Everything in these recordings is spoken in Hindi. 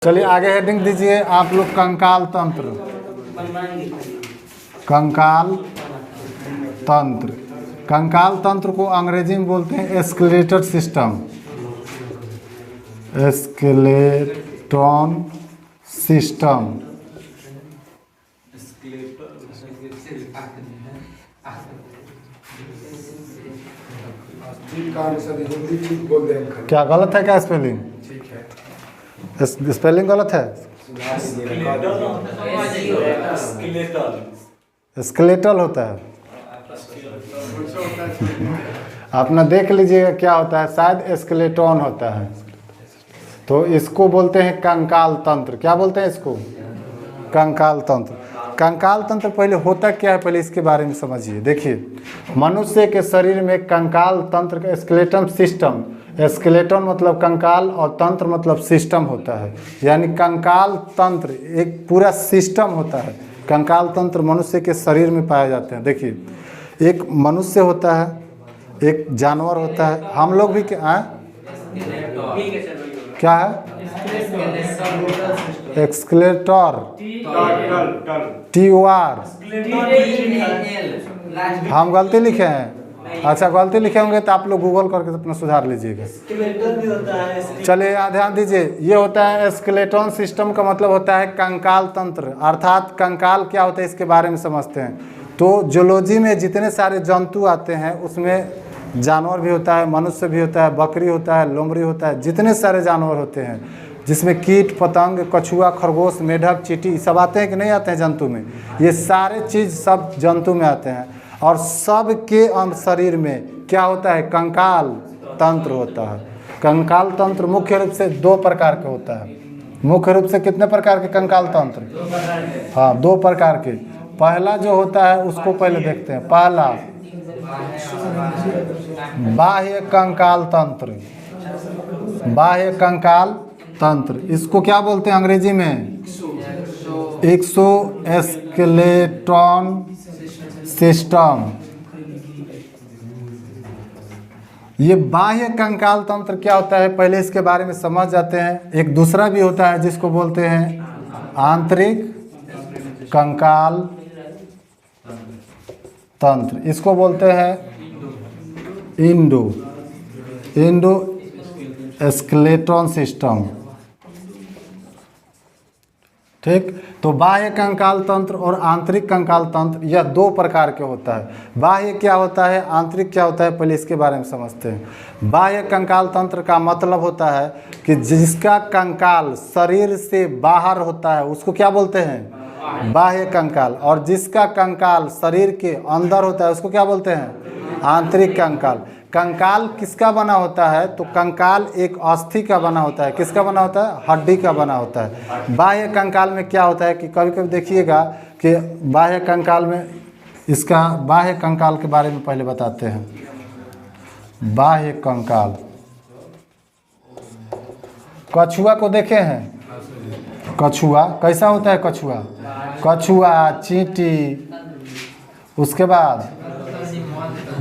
चलिए आगे हेडिंग दीजिए आप लोग। कंकाल तंत्र। कंकाल तंत्र। कंकाल तंत्र को अंग्रेजी में बोलते हैं स्केलेटल सिस्टम। Skeleton system. क्या गलत है क्या स्पेलिंग? स्पेलिंग गलत है। स्केलेटल होता है। अपना देख लीजिएगा क्या होता है, शायद स्केलेटन होता है। तो इसको बोलते हैं कंकाल तंत्र। क्या बोलते हैं इसको? कंकाल तंत्र। कंकाल तंत्र पहले होता क्या है, पहले इसके बारे में समझिए। देखिए, मनुष्य के शरीर में कंकाल तंत्र का स्केलेटन सिस्टम, स्केलेटन मतलब कंकाल और तंत्र मतलब सिस्टम होता है। यानी कंकाल तंत्र एक पूरा सिस्टम होता है। कंकाल तंत्र मनुष्य के शरीर में पाए जाते हैं। देखिए, एक मनुष्य होता है, एक जानवर होता है, हम लोग भी क्या है? एक्सकेलेटर। TOR। हम गलती लिखे हैं। अच्छा, गलती लिखे होंगे तो आप लोग गूगल करके अपना सुधार लीजिएगा। चलिए ध्यान दीजिए, ये होता है स्केलेटन सिस्टम का मतलब होता है कंकाल तंत्र। अर्थात कंकाल क्या होता है इसके बारे में समझते हैं। तो जूलॉजी में जितने सारे जंतु आते हैं उसमें जानवर भी होता है, मनुष्य भी होता है, बकरी होता है, लोमड़ी होता है, जितने सारे जानवर होते हैं जिसमें कीट पतंग, कछुआ, खरगोश, मेढक, चींटी सब आते हैं कि नहीं आते हैं जंतु में? ये सारे चीज़ सब जंतु में आते हैं। और सब के शरीर में क्या होता है? कंकाल तंत्र होता है। कंकाल तंत्र मुख्य रूप से दो प्रकार के होता है। मुख्य रूप से कितने प्रकार के कंकाल तंत्र? हाँ, दो प्रकार के। पहला जो होता है उसको पहले देखते हैं। पहला बाह्य कंकाल तंत्र। बाह्य कंकाल तंत्र, इसको क्या बोलते हैं अंग्रेजी में? Exoskeleton system. ये बाह्य कंकाल तंत्र क्या होता है पहले इसके बारे में समझ जाते हैं। एक दूसरा भी होता है जिसको बोलते हैं आंतरिक कंकाल तंत्र। इसको बोलते हैं इंडोस्केलेटन सिस्टम। ठीक, तो बाह्य कंकाल तंत्र और आंतरिक कंकाल तंत्र यह दो प्रकार के होता है। बाह्य क्या होता है, आंतरिक क्या होता है, पहले इसके बारे में समझते हैं। बाह्य कंकाल तंत्र का मतलब होता है कि जिसका कंकाल शरीर से बाहर होता है उसको क्या बोलते हैं? बाह्य कंकाल। और जिसका कंकाल शरीर के अंदर होता है उसको क्या बोलते हैं? आंतरिक कंकाल। कंकाल किसका बना होता है? तो कंकाल एक अस्थि का बना होता है। किसका बना होता है? हड्डी का बना होता है। बाह्य कंकाल में क्या होता है कि कभी कभी देखिएगा कि बाह्य कंकाल में, इसका बाह्य कंकाल के बारे में पहले बताते हैं। बाह्य कंकाल, कछुआ को देखे हैं? कछुआ कैसा होता है? कछुआ, चींटी, उसके बाद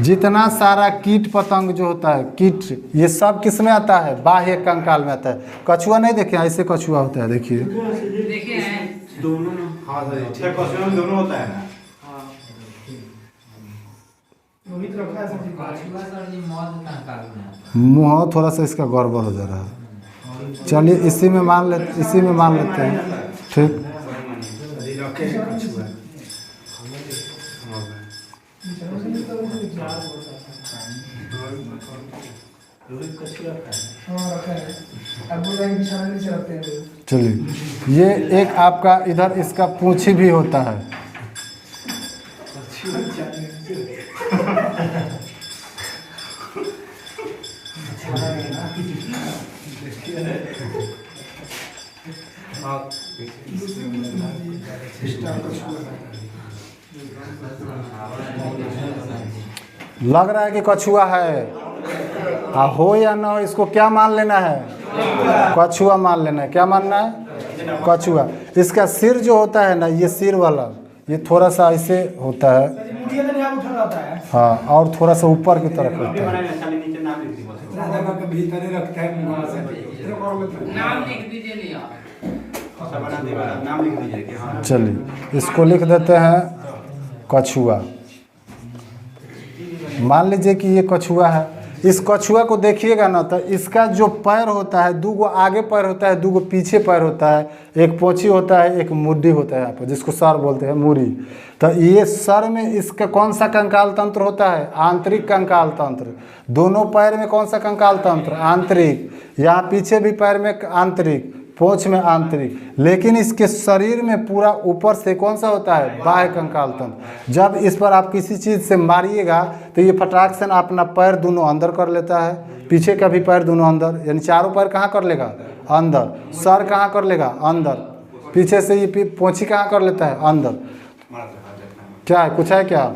जितना सारा कीट पतंग जो होता है, कीट, ये सब किस में आता है? बाह्य कंकाल में आता है। कछुआ नहीं देखे? ऐसे कछुआ होता है, देखिए। दोनों होता है ना। मुँह थोड़ा सा इसका गड़बड़ हो जा रहा है। चलिए इसी में मान लेते हैं। ठीक, चलिए, ये एक आपका इधर इसका पूंछी भी होता है। लग रहा है कि कछुआ है, हो या ना हो इसको क्या मान लेना है? कछुआ मान लेना है। क्या मानना है? कछुआ। इसका सिर जो होता है ना, ये सिर वाला, ये थोड़ा सा ऐसे होता है। हाँ, और थोड़ा सा ऊपर की तरफ होता है। भीतर रखता है। नाम लिख दीजिए नहीं आप। चलिए इसको लिख देते हैं कछुआ। मान लीजिए कि ये कछुआ है। इस कछुआ को देखिएगा ना तो इसका जो पैर होता है, 2 आगे पैर होता है, 2 पीछे पैर होता है, एक पोंछी होता है, एक मुड्डी होता है, यहाँ पर जिसको सर बोलते हैं, मूरी। तो ये सर में इसका कौन सा कंकाल तंत्र होता है? आंतरिक कंकाल तंत्र। दोनों पैर में कौन सा कंकाल तंत्र? आंतरिक। यहाँ पीछे भी पैर में आंतरिक, पोंछ में आंतरिक। लेकिन इसके शरीर में पूरा ऊपर से कौन सा होता है? बाह्य कंकाल तंत्र। जब इस पर आप किसी चीज़ से मारिएगा तो ये फटाक से अपना पैर दोनों अंदर कर लेता है, पीछे का भी पैर दोनों अंदर, यानी चारों पैर कहाँ कर लेगा? अंदर। सर कहाँ कर लेगा? अंदर। पीछे से ये पोंछी कहाँ कर लेता है? अंदर। क्या है? कुछ है क्या?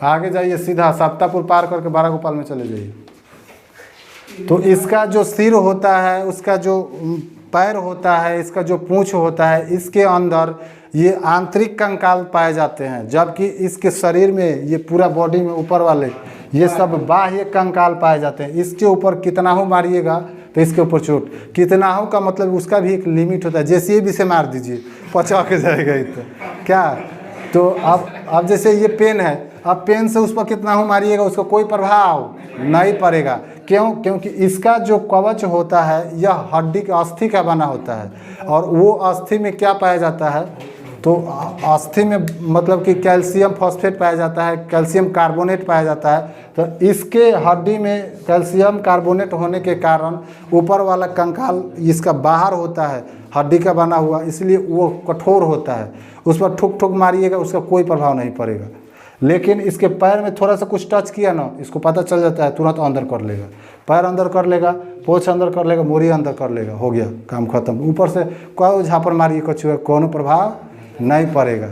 आगे जाइए, सीधा सप्तापुर पार करके बारा गोपाल में चले जाइए। तो इसका जो सिर होता है, उसका जो पैर होता है, इसका जो पूंछ होता है, इसके अंदर ये आंतरिक कंकाल पाए जाते हैं। जबकि इसके शरीर में, ये पूरा बॉडी में ऊपर वाले ये सब बाह्य कंकाल पाए जाते हैं। इसके ऊपर कितना हो मारिएगा तो इसके ऊपर चोट, कितना हो का मतलब उसका भी एक लिमिट होता है। जैसे ये भी से मार दीजिए पचा के जाएगा तो क्या। तो अब जैसे ये पेन है, अब पेन से उस पर कितना हो मारिएगा उसका कोई प्रभाव नहीं पड़ेगा। क्यों? क्योंकि इसका जो कवच होता है यह हड्डी का, अस्थि का बना होता है। और वो अस्थि में क्या पाया जाता है? तो अस्थि में मतलब कि कैल्शियम फॉस्फेट पाया जाता है, कैल्शियम कार्बोनेट पाया जाता है। तो इसके हड्डी में कैल्शियम कार्बोनेट होने के कारण ऊपर वाला कंकाल इसका बाहर होता है, हड्डी का बना हुआ, इसलिए वो कठोर होता है। उस पर ठुक ठुक मारिएगा उसका कोई प्रभाव नहीं पड़ेगा। लेकिन इसके पैर में थोड़ा सा कुछ टच किया ना, इसको पता चल जाता है, तुरंत अंदर कर लेगा, पैर अंदर कर लेगा, पोंछ अंदर कर लेगा, मोरी अंदर कर लेगा, हो गया काम खत्म। ऊपर से कोई झापर मारिए कछुआ, कोनो प्रभाव नहीं पड़ेगा।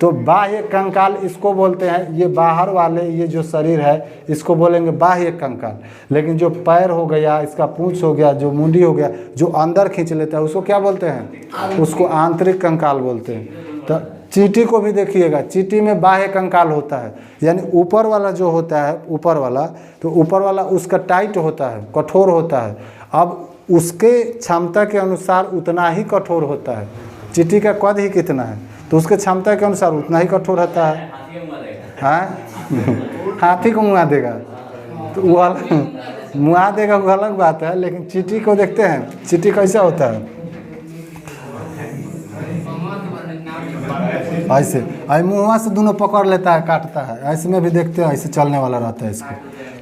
तो बाह्य कंकाल इसको बोलते हैं। ये बाहर वाले ये जो शरीर है इसको बोलेंगे बाह्य कंकाल। लेकिन जो पैर हो गया, इसका पूंछ हो गया, जो मुंडी हो गया, जो अंदर खींच लेता है उसको क्या बोलते हैं? उसको आंतरिक कंकाल बोलते हैं। तो चींटी को भी देखिएगा, चींटी में बाह्य कंकाल होता है, यानी ऊपर वाला जो होता है, ऊपर वाला, तो ऊपर वाला उसका टाइट होता है, कठोर होता है। अब उसके क्षमता के अनुसार उतना ही कठोर होता है। चींटी का कद ही कितना है तो उसके क्षमता के अनुसार उतना ही कठोर रहता है। हाँ हाथी को मुआ देगा तो वो अलग, मुआ देगा वो अलग बात है। लेकिन चींटी को देखते हैं, चींटी कैसा होता है? ऐसे मुँह से दोनों पकड़ लेता है, काटता है। ऐसे में भी देखते हैं, ऐसे चलने वाला रहता है इसको।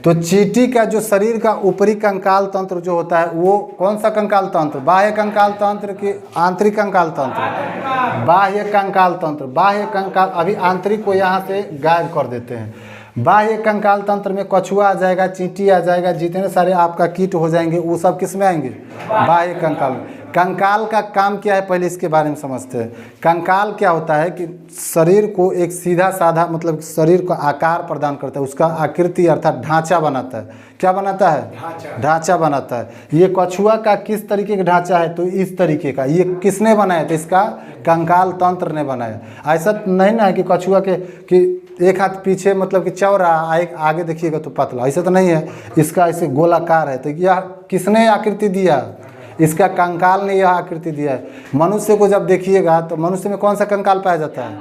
तो चींटी का जो शरीर का ऊपरी कंकाल तंत्र जो होता है वो कौन सा कंकाल तंत्र? बाह्य कंकाल तंत्र की आंतरिक कंकाल तंत्र? बाह्य कंकाल तंत्र। बाह्य कंकाल, अभी आंतरिक को यहाँ से गायब कर देते हैं। बाह्य कंकाल तंत्र में कछुआ आ जाएगा, चींटी आ जाएगा, जितने सारे आपका कीट हो जाएंगे वो सब किस में आएंगे? बाह्य कंकाल में। कंकाल का काम क्या है पहले इसके बारे में समझते हैं। कंकाल क्या होता है कि शरीर को एक सीधा साधा, मतलब शरीर को आकार प्रदान करता है, उसका आकृति अर्थात ढांचा बनाता है। क्या बनाता है? ढांचा बनाता है। ये कछुआ का किस तरीके का ढांचा है? तो इस तरीके का। ये किसने बनाया? तो इसका कंकाल तंत्र ने बनाया। ऐसा नहीं ना है कि कछुआ के कि एक हाथ पीछे मतलब कि चौड़ा, आगे देखिएगा तो पतला, ऐसा तो नहीं है। इसका ऐसे गोलाकार है। तो यह किसने आकृति दिया? इसका कंकाल ने यह आकृति दिया है। मनुष्य को जब देखिएगा तो मनुष्य में कौन सा कंकाल पाया जाता है?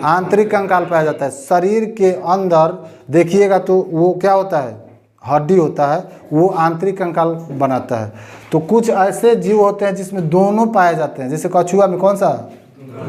आंतरिक कंकाल पाया जाता है। शरीर के अंदर देखिएगा तो वो क्या होता है? हड्डी होता है, वो आंतरिक कंकाल बनाता है। तो कुछ ऐसे जीव होते हैं जिसमें दोनों पाए जाते हैं। जैसे कछुआ में कौन सा?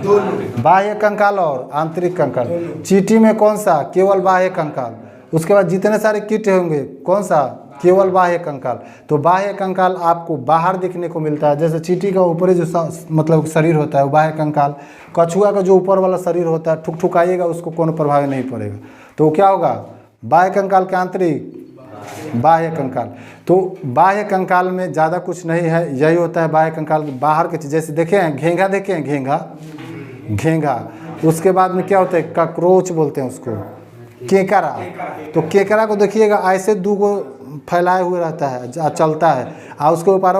दोनों, बाह्य कंकाल और आंतरिक कंकाल। चींटी में कौन सा? केवल बाह्य कंकाल। उसके बाद जितने सारे कीट होंगे कौन सा? केवल बाह्य कंकाल। तो बाह्य कंकाल आपको बाहर दिखने को मिलता है। जैसे चींटी का ऊपरी जो मतलब शरीर होता है वो बाह्य कंकाल। कछुआ का जो ऊपर वाला शरीर होता है, ठुक ठुकाइएगा उसको कोनो प्रभाव नहीं पड़ेगा। तो क्या होगा? बाह्य कंकाल के आंतरिक, बाह्य कंकाल। तो बाह्य कंकाल में ज़्यादा कुछ नहीं है, यही होता है बाह्य कंकाल बाहर के चीज़। जैसे देखे हैं घेंघा, देखे हैं घेंघा, घेंघा। उसके बाद में क्या होता है? कॉकरोच बोलते हैं उसको, केकड़ा। तो केकड़ा को देखिएगा ऐसे 2 गो फैलाए हुए रहता है, चलता है, और उसके ऊपर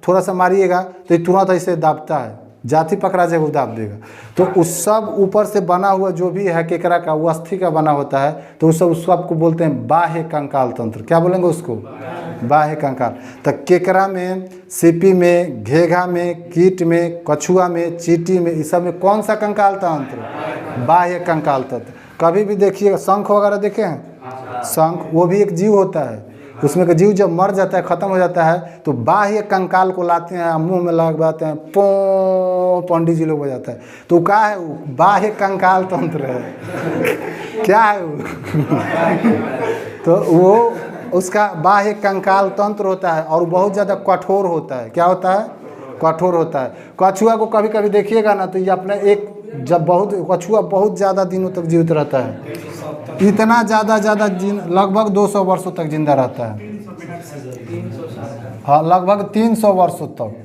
थोड़ा सा मारिएगा तो तुरंत ऐसे दाबता है, जाति पकड़ा जाएगा वो दाब देगा। तो उस सब ऊपर से बना हुआ जो भी है केकड़ा का, वो अस्थि का बना होता है। तो उस सब को बोलते हैं बाह्य कंकाल तंत्र। क्या बोलेंगे उसको? बाह्य कंकाल। तो केकड़ा में, सीपी में, घेघा में, कीट में, कछुआ में, चींटी में, इस सब में कौन सा कंकाल तंत्र? बाह्य कंकाल तंत्र। कभी भी देखिएगा शंख वगैरह देखे हैं, शंख वो भी एक जीव होता है, उसमें का जीव जब मर जाता है, खत्म हो जाता है, तो बाह्य कंकाल को लाते हैं, मुंह में लगवाते हैं, पो पंडित जी लोग बजाता है, तो क्या है वो? बाह्य कंकाल तंत्र है। क्या है वो? तो वो उसका बाह्य कंकाल तंत्र होता है और बहुत ज़्यादा कठोर होता है। क्या होता है? कठोर होता है। कछुआ को कभी कभी देखिएगा ना, तो ये अपने एक जब बहुत कछुआ बहुत ज़्यादा दिनों तक जीवित रहता है, इतना ज़्यादा लगभग 200 वर्षों तक जिंदा रहता है। हाँ, लगभग 300 वर्षों तक।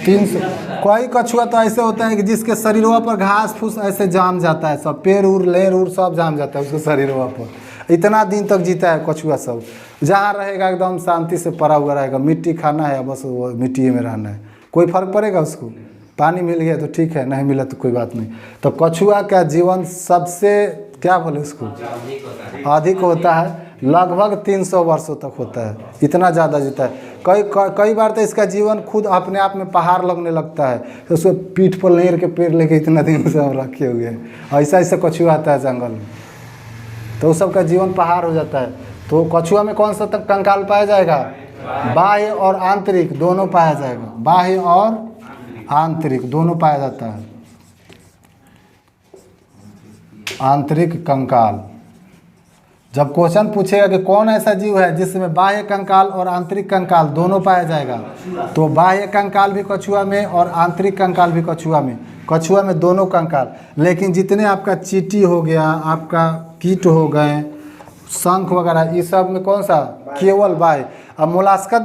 300। कोई कछुआ तो ऐसे होता है कि जिसके शरीरों पर घास फूस ऐसे जाम जाता है, सब पेड़ उड़ लेर उड़ सब जाम जाता है उसके शरीरों पर। इतना दिन तक जीता है कछुआ सब। जहाँ रहेगा एकदम शांति से पड़ा हुआ रहेगा, मिट्टी खाना है, बस वो मिट्टी में रहना है, कोई फर्क पड़ेगा उसको? पानी मिल गया तो ठीक है, नहीं मिला तो कोई बात नहीं। तो कछुआ का जीवन सबसे क्या बोले उसको, अधिक होता है, लगभग 300 वर्षों तक होता है, इतना ज़्यादा जीता है। कई बार तो इसका जीवन खुद अपने आप में पहाड़ लगने लगता है, तो उसको पीठ पर लेर के पेड़ लेके इतना दिन से हम रखे हुए हैं। ऐसा ऐसा कछुआ आता है जंगल में, तो उस सब का जीवन पहाड़ हो जाता है। तो कछुआ में कौन सा तक कंकाल पाया जाएगा? बाह्य और आंतरिक दोनों पाया जाएगा, बाह्य और आंतरिक दोनों पाया जाता है। आंतरिक कंकाल, जब क्वेश्चन पूछेगा कि कौन ऐसा जीव है जिसमें बाह्य कंकाल और आंतरिक कंकाल दोनों पाया जाएगा, तो बाह्य कंकाल भी कछुआ में और आंतरिक कंकाल भी कछुआ में। कछुआ में दोनों कंकाल, लेकिन जितने आपका चींटी हो गया, आपका कीट हो गए, शंख वगैरह, इस सब में कौन सा? केवल बाह्य। अब मोलास्का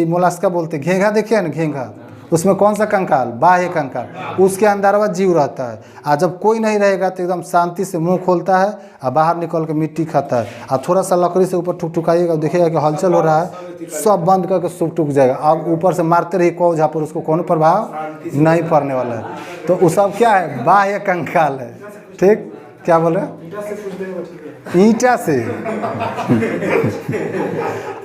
मोलास्का बोलते, घेंघा देखिए ना, घेंघा, उसमें कौन सा कंकाल? बाह्य कंकाल। उसके अंदर वह जीव रहता है, और जब कोई नहीं रहेगा तो एकदम शांति से मुंह खोलता है और बाहर निकल के मिट्टी खाता है। और थोड़ा सा लकड़ी से ऊपर ठुकठुकाइएगा, देखिएगा कि हलचल हो रहा है, सब बंद करके सब टूक जाएगा। अब ऊपर से मारते रहिए को, जहाँ पर उसको कोनो प्रभाव नहीं पड़ने वाला है। तो वो सब क्या है? बाह्य कंकाल है। ठीक, क्या बोल रहे हैं? ईंटा से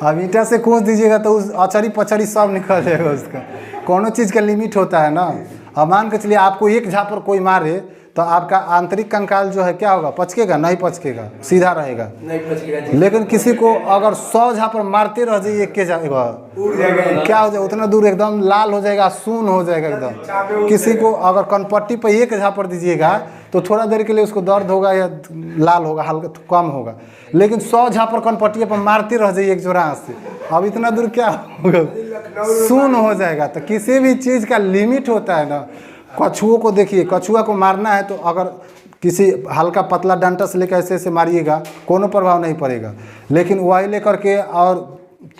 अब ईंटा से कोस दीजिएगा तो उस अचरी पचरी सब निकल जाएगा उसका। कोनो चीज़ का लिमिट होता है ना। अब मान के चलिए आपको एक झापर कोई मारे तो आपका आंतरिक कंकाल जो है क्या होगा? पचकेगा? नहीं पचकेगा, सीधा रहेगा। नहीं पचकेगा। लेकिन किसी को अगर 100 झापर मारते रह जाइए, के जाएगा क्या हो जाएगा? उतना दूर एकदम लाल हो जाएगा, सून हो जाएगा एकदम। किसी को अगर कनपट्टी पर एक झापर दीजिएगा तो थोड़ा देर के लिए उसको दर्द होगा या लाल होगा, हल्का कम होगा। लेकिन 100 झापर कनपट्टी पर मारते रह जाइए एक जोरा से, अब इतना दूर क्या होगा? सून हो जाएगा। तो किसी भी चीज़ का लिमिट होता है ना। कछुओं को देखिए, कछुआ को मारना है तो अगर किसी हल्का पतला डंटा से लेकर ऐसे ऐसे मारिएगा, कोनो प्रभाव नहीं पड़ेगा। लेकिन वही लेकर के और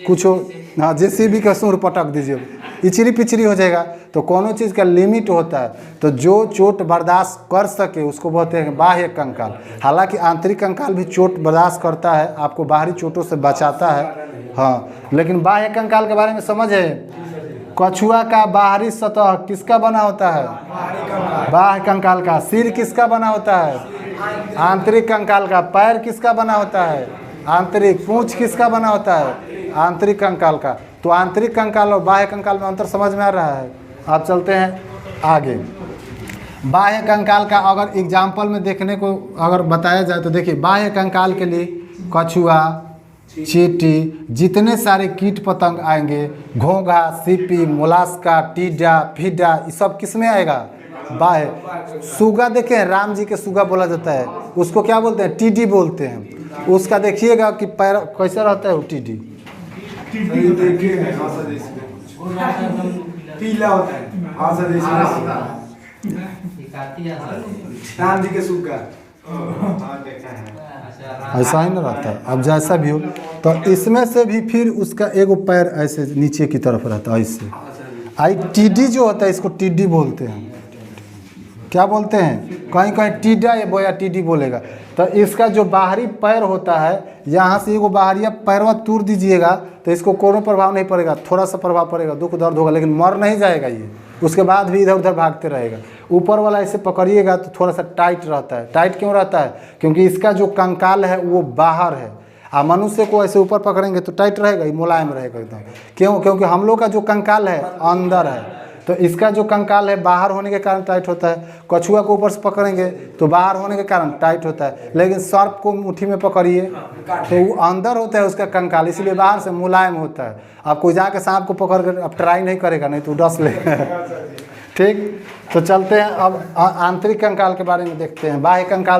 कुछ, हाँ, जेसीबी का सूर पटक दीजिए, इचरी पिचरी हो जाएगा। तो कोनो चीज़ का लिमिट होता है। तो जो चोट बर्दाश्त कर सके उसको बोलते हैं बाह्य कंकाल। हालांकि आंतरिक कंकाल भी चोट बर्दाश्त करता है, आपको बाहरी चोटों से बचाता है। हाँ, लेकिन बाह्य कंकाल के बारे में समझ है? कछुआ का बाहरी सतह किसका बना होता है? बाह्य कंकाल का। सिर किसका बना होता है? आंतरिक कंकाल का। पैर किसका बना होता है? आंतरिक। पूंछ किसका बना होता है? आंतरिक कंकाल का। तो आंतरिक कंकाल और बाह्य कंकाल में अंतर समझ में आ रहा है? आप चलते हैं आगे। बाह्य कंकाल का अगर एग्जाम्पल में देखने को अगर बताया जाए तो देखिए, बाह्य कंकाल के लिए कछुआ, चींटी, जितने सारे कीट पतंग आएंगे, घोंघा, सीपी, मोलास्का, टीडा, फीडा, ये सब किस में आएगा? बाह्य। सुगा देखें, राम जी के सुगा बोला जाता है, उसको क्या बोलते हैं? टीडी बोलते हैं। उसका देखिएगा कि पैर कैसा रहता है वो टीडी, पीला होता है, राम जी के सुगा ऐसा ही ना रहता है। अब जैसा भी हो, तो इसमें से भी फिर उसका एगो पैर ऐसे नीचे की तरफ रहता है ऐसे। आई टीडी जो होता है इसको टीडी बोलते हैं। क्या बोलते हैं? कहीं कहीं टीडा या बोया टीडी बोलेगा। तो इसका जो बाहरी पैर होता है, यहाँ से एगो बाहरिया पैरवा तोड़ दीजिएगा तो इसको कोनो प्रभाव नहीं पड़ेगा, थोड़ा सा प्रभाव पड़ेगा, दुख दर्द होगा, लेकिन मर नहीं जाएगा ये। उसके बाद भी इधर उधर भागते रहेगा। ऊपर वाला ऐसे पकड़िएगा तो थोड़ा सा टाइट रहता है। टाइट क्यों रहता है? क्योंकि इसका जो कंकाल है वो बाहर है मनुष्य को ऐसे ऊपर पकड़ेंगे तो टाइट रहेगा, ये मुलायम रहेगा एकदम। क्यों? क्योंकि हम लोग का जो कंकाल है अंदर है, तो इसका जो कंकाल है बाहर होने के कारण टाइट होता है। कछुआ को ऊपर से पकड़ेंगे तो बाहर होने के कारण टाइट होता है, लेकिन सर्प को मुट्ठी में पकड़िए तो वो अंदर होता है उसका कंकाल, इसलिए बाहर से मुलायम होता है। आप कोई जाके सांप को पकड़ कर अब ट्राई नहीं करेगा, नहीं तो डस लेगा। ठीक, तो चलते हैं अब आंतरिक कंकाल के बारे में देखते हैं। बाह्य कंकाल